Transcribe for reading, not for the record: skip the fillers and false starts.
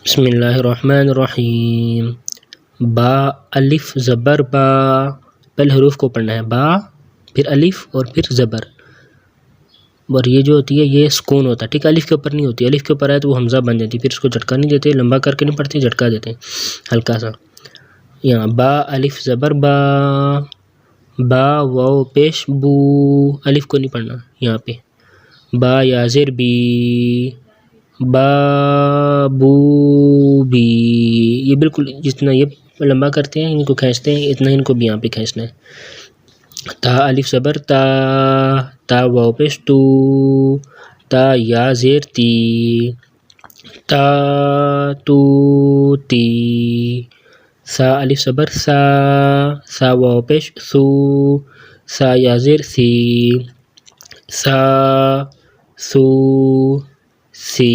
بسم اللہ الرحمن الرحیم۔ با الف زبر با، پہلے حروف کو پڑھنا ہے، با پھر الف اور پھر زبر، اور یہ جو ہوتی ہے یہ سکون ہوتا ہے، ٹھیک ہے، الف کے اوپر نہیں ہوتی، الف کے اوپر آئے تو وہ حمزہ بن جاتی، پھر اس کو جھٹکا نہیں دیتے، لمبا کر کے نہیں پڑھتے، جھٹکا دیتے ہیں ہلکا سا۔ یہاں با الف زبر با، با واو پیش بو، الف کو نہیں پڑھنا یہاں پہ، با یا زیر بی، با بو بی، یہ بالکل جتنا یہ لمبا کرتے ہیں ان کو کھینچتے ہیں اتنا ان کو بھی یہاں پہ کھینچنا ہے۔ تا الف زبر تا، تا واو پیش تو، تا یا زیر تی، تا تو تی، سا الف زبر سا، سا واو پیش سو، سا یا زیر سی، سا سو سی،